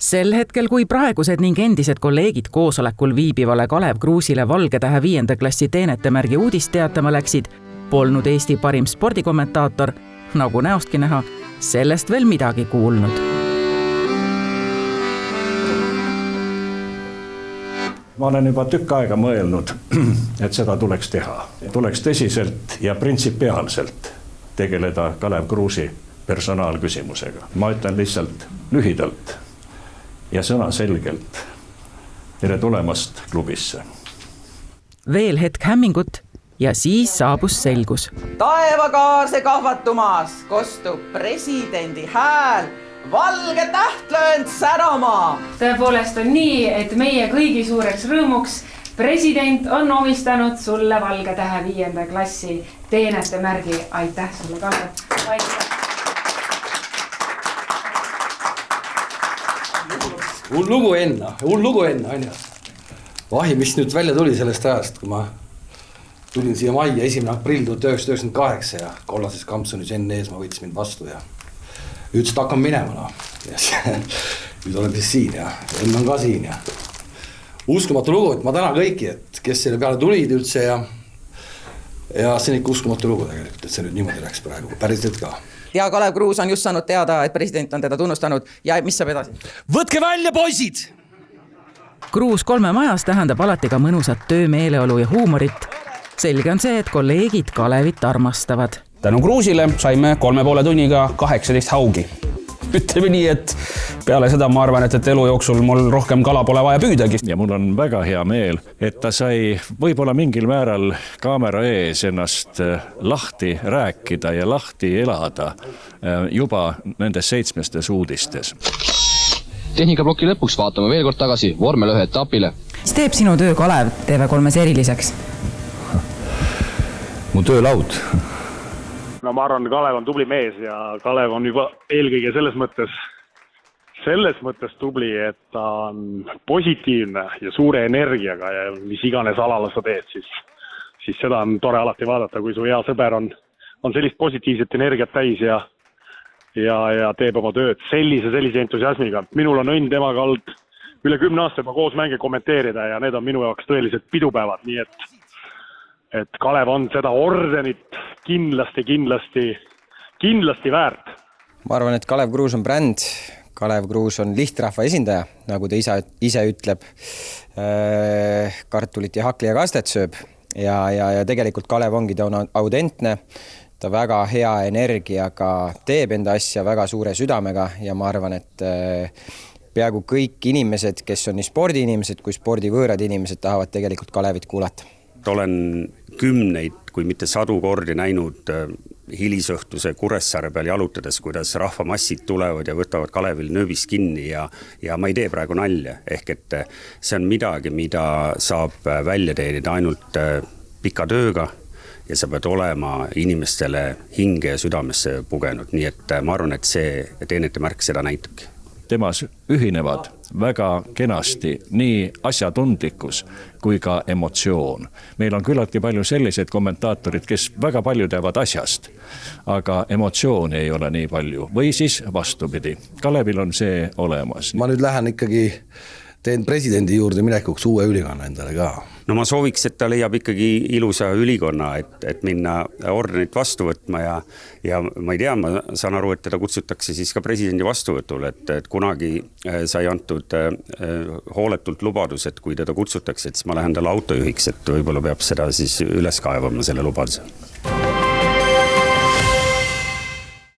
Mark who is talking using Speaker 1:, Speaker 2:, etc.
Speaker 1: Sel hetkel, kui praegused ning endised kolleegid koosolekul viibivale Kalev Kruusile Valgetähe 5. klassi teenetemärgi uudist teatama läksid, polnud Eesti parim spordikommentaator, nagu näostki näha, sellest veel midagi kuulnud.
Speaker 2: Ma olen juba tükk aega mõelnud, et seda tuleks teha. Tuleks tõsiselt ja printsipiaalselt tegeleda Kalev Kruusi personaalküsimusega. Ma ütlen lihtsalt lühidalt ja sõna selgelt. Tere tulemast klubisse.
Speaker 1: Veel hetk hämmingut ja siis saabus selgus.
Speaker 3: Taevakaarse kahvatumaas kostub presidendi hääl. Valge tähtlöönd särama!
Speaker 4: Tõepoolest on nii, et meie kõigi suureks rõõmuks president on omistanud sulle Valgetähe 5. klassi teenetemärgi. Aitäh sulle, Kalle! Aitäh!
Speaker 5: Hull lugu enna, on ju. Vahi, mis nüüd välja tuli sellest ajast, kui ma tulin siia majja 1. aprill 1998 ja kollases kampsunis enne ees ma võttis mind vastu ja ütles, et hakkan minema. Nüüd olen siis siin ja enne on ka siin ja uskumatu lugu, et ma tänan kõiki, et kes selle peale tulid üldse ja see on ikka uskumatu lugu tegelikult, et see nüüd niimoodi läks praegu, päriselt ka.
Speaker 3: Ja Kalev Kruus on just saanud teada, et president on teda tunnustanud ja mis saab edasi?
Speaker 5: Võtke välja, poisid!
Speaker 1: Kruus 3 majas tähendab alati ka mõnusat töömeeleolu ja huumorit. Selge on see, et kolleegid Kalevit armastavad.
Speaker 6: Tänu Kruusile saime 3,5 tunniga 18 haugi. Ütleme nii, et peale seda ma arvan, et elu jooksul mul rohkem kala pole vaja püüdagi.
Speaker 2: Ja mul on väga hea meel, et ta sai võib-olla mingil määral kaamera ees ennast lahti rääkida ja lahti elada juba nendes 7 uudistes.
Speaker 7: Tehnikablokki lõpuks vaatame veel kord tagasi vormel 1 etapile.
Speaker 1: Mis teeb sinu töö Kalev TV3 eriliseks?
Speaker 2: Mu töölaud.
Speaker 8: No ma arvan, Kalev on tubli mees ja Kalev on juba eelkõige selles mõttes tubli, et ta on positiivne ja suure energiaga ja mis iganes alal sa teed, siis seda on tore alati vaadata, kui su hea sõber on sellist positiivset energiat täis ja teeb oma tööd sellise entusiasmiga. Minul on õnn temaga olnud üle 10 aasta juba koos mänge kommenteerida ja need on minu jaoks tõelised pidupäevad, nii et Kalev on seda ordenit kindlasti väärt.
Speaker 9: Ma arvan, et Kalev Kruus on bränd. Kalev Kruus on lihtrahva esindaja, nagu ta ise ütleb. Kartulit ja hakli ja kastet sööb. Ja tegelikult Kalev ongi, ta on autentne. Ta väga hea energiaga teeb enda asja väga suure südamega ja ma arvan, et peaaegu kõik inimesed, kes on nii spordiinimesed kui spordivõõrad inimesed, tahavad tegelikult Kalevit kuulata.
Speaker 10: Olen 10, kui mitte 100 kordi näinud hilisõhtuse Kuressaare peal jalutades, kuidas rahvamassid tulevad ja võtavad Kalevil nööbist kinni ja ma ei tee praegu nalja. Ehk et see on midagi, mida saab välja teenida ainult pika tööga ja sa pead olema inimestele hinge ja südamesse pugenud. Nii et ma arvan, et see teenetemärk seda näitabki.
Speaker 2: Temas ühinevad väga kenasti nii asjatundlikkus kui ka emotsioon. Meil on küllaltki palju sellised kommentaatorid, kes väga palju teavad asjast, aga emotsiooni ei ole nii palju. Või siis vastupidi. Kalevil on see olemas.
Speaker 5: Ma nüüd lähen ikkagi, teen presidendi juurde minekuks uue ülikonna endale ka.
Speaker 10: No ma sooviks, et ta leiab ikkagi ilusa ülikonna, et minna ordenit vastu võtma ja ma ei tea, ma saan aru, et teda kutsutakse siis ka presidendi vastuvõtul, et kunagi sai antud hooletult lubadus, et kui teda kutsutakse, et siis ma lähen talle autojuhiks, et võib-olla peab seda siis üles kaevama selle lubaduse.